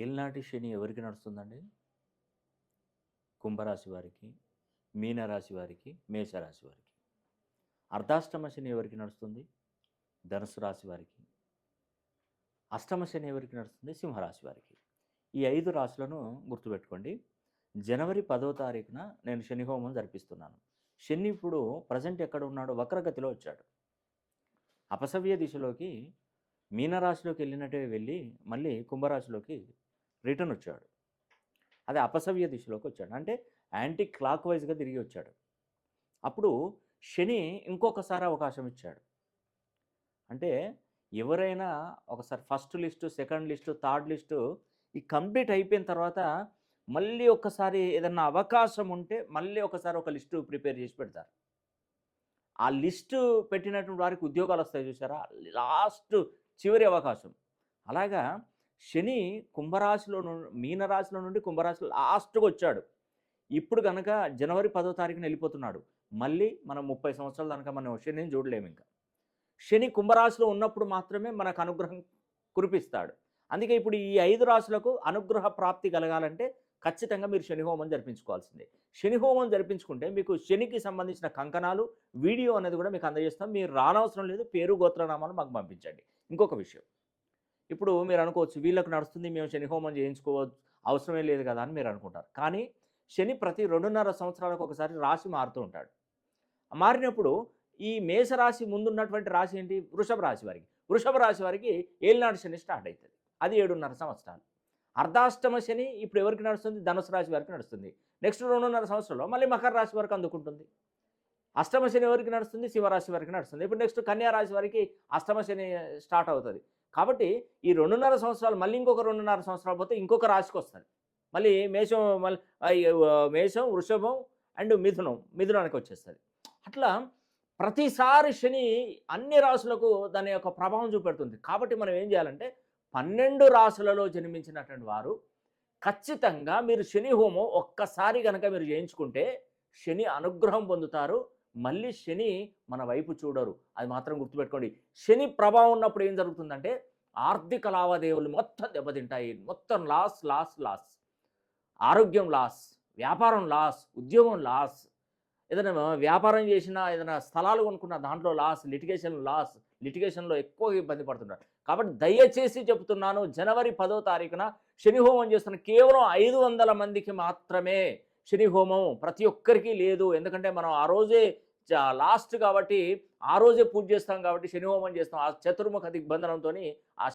ఏలినాటి శని ఎవరికి నడుస్తుందండి? కుంభరాశి వారికి, మీనరాశి వారికి, మేషరాశి వారికి. అర్ధాష్టమ శని ఎవరికి నడుస్తుంది? ధనుసు రాశి వారికి. అష్టమ శని ఎవరికి నడుస్తుంది? సింహరాశి వారికి. ఈ 5 రాశులను గుర్తుపెట్టుకోండి. జనవరి 10వ తారీఖున నేను శని హోమం జరిపిస్తున్నాను. శని ఇప్పుడు ప్రజెంట్ ఎక్కడ ఉన్నాడు? వక్రగతిలో వచ్చాడు. అపసవ్య దిశలోకి మీనరాశిలోకి వెళ్ళినట్టే వెళ్ళి మళ్ళీ కుంభరాశిలోకి రిటర్న్ వచ్చాడు. అదే అపసవ్య దిశలోకి వచ్చాడు. అంటే యాంటీ క్లాక్ వైజ్గా తిరిగి వచ్చాడు. అప్పుడు శని ఇంకొకసారి అవకాశం ఇచ్చాడు. అంటే ఎవరైనా ఒకసారి first list, second list, third list ఈ కంప్లీట్ అయిపోయిన తర్వాత మళ్ళీ ఒక్కసారి ఏదన్నా అవకాశం ఉంటే మళ్ళీ ఒకసారి ఒక లిస్టు ప్రిపేర్ చేసి పెడతారు. ఆ లిస్టు పెట్టినటువంటి వారికి ఉద్యోగాలు వస్తాయి చూసారా? లాస్ట్ చివరి అవకాశం. అలాగా శని కుంభరాశిలో మీనరాశిలో నుండి కుంభరాశిలో లాస్ట్గా వచ్చాడు. ఇప్పుడు కనుక జనవరి 10వ తారీఖున వెళ్ళిపోతున్నాడు. మళ్ళీ మనం 30 సంవత్సరాల దాకా మనం శనిని చూడలేము. ఇంకా శని కుంభరాశిలో ఉన్నప్పుడు మాత్రమే మనకు అనుగ్రహం కురిపిస్తాడు. అందుకే ఇప్పుడు ఈ 5 రాశులకు అనుగ్రహ ప్రాప్తి కలగాలంటే ఖచ్చితంగా మీరు శని హోమం జరిపించుకోవాల్సిందే. శని హోమం జరిపించుకుంటే మీకు శనికి సంబంధించిన కంకణాలు వీడియో అనేది కూడా మీకు అందజేస్తాం. మీరు రానవసరం లేదు, పేరు గోత్రనామాలు మాకు పంపించండి. ఇంకొక విషయం, ఇప్పుడు మీరు అనుకోవచ్చు వీళ్ళకు నడుస్తుంది, మేము శని హోమం చేయించుకోవచ్చు, అవసరమే లేదు కదా అని మీరు అనుకుంటారు. కానీ శని ప్రతి 2.5 సంవత్సరాలకు ఒకసారి రాశి మారుతూ ఉంటాడు. మారినప్పుడు ఈ మేషరాశి ముందున్నటువంటి రాశి ఏంటి? వృషభ రాశి వారికి. వృషభ రాశి వారికి ఏలినాడు శని స్టార్ట్ అవుతుంది. అది 7.5 సంవత్సరాలు. అర్ధాష్టమ శని ఇప్పుడు ఎవరికి నడుస్తుంది? ధనుసు రాశి వారికి నడుస్తుంది. నెక్స్ట్ 2.5 సంవత్సరంలో మళ్ళీ మకర రాశి వరకు అందుకుంటుంది. అష్టమ శని ఎవరికి నడుస్తుంది? శివరాశి వారికి నడుస్తుంది. ఇప్పుడు నెక్స్ట్ కన్యా రాశి వారికి అష్టమ శని స్టార్ట్ అవుతుంది. కాబట్టి ఈ 2.5 సంవత్సరాలు మళ్ళీ ఇంకొక 2.5 సంవత్సరాలు పోతే ఇంకొక రాశికి వస్తుంది. మళ్ళీ మేషం, వృషభం అండ్ మిథునానికి వచ్చేస్తుంది. అట్లా ప్రతిసారి శని అన్ని రాశులకు దాని యొక్క ప్రభావం చూపెడుతుంది. కాబట్టి మనం ఏం చేయాలంటే 12 రాశులలో జన్మించినటువంటి వారు ఖచ్చితంగా మీరు శని హోమం ఒక్కసారి కనుక మీరు చేయించుకుంటే శని అనుగ్రహం పొందుతారు. మళ్ళీ శని మన వైపు చూడరు. అది మాత్రం గుర్తుపెట్టుకోండి. శని ప్రభావం ఉన్నప్పుడు ఏం జరుగుతుందంటే ఆర్థిక లావాదేవీలు మొత్తం దెబ్బతింటాయి. మొత్తం లాస్. ఆరోగ్యం లాస్, వ్యాపారం లాస్, ఉద్యోగం లాస్, ఏదైనా వ్యాపారం చేసినా, ఏదైనా స్థలాలు కొనుక్కున్న దాంట్లో లాస్, లిటిగేషన్లో ఎక్కువ ఇబ్బంది పడుతున్నారు. కాబట్టి దయచేసి చెబుతున్నాను, జనవరి 10వ తారీఖున శని హోమం చేస్తున్న కేవలం 500 మందికి మాత్రమే శని హోమం. ప్రతి ఒక్కరికి లేదు. ఎందుకంటే మనం ఆ రోజే లాస్ట్ కాబట్టి ఆ రోజే పూజ చేస్తాం కాబట్టి శని హోమం చేస్తాం. ఆ చతుర్ముఖ దిగ్బంధనంతో ఆ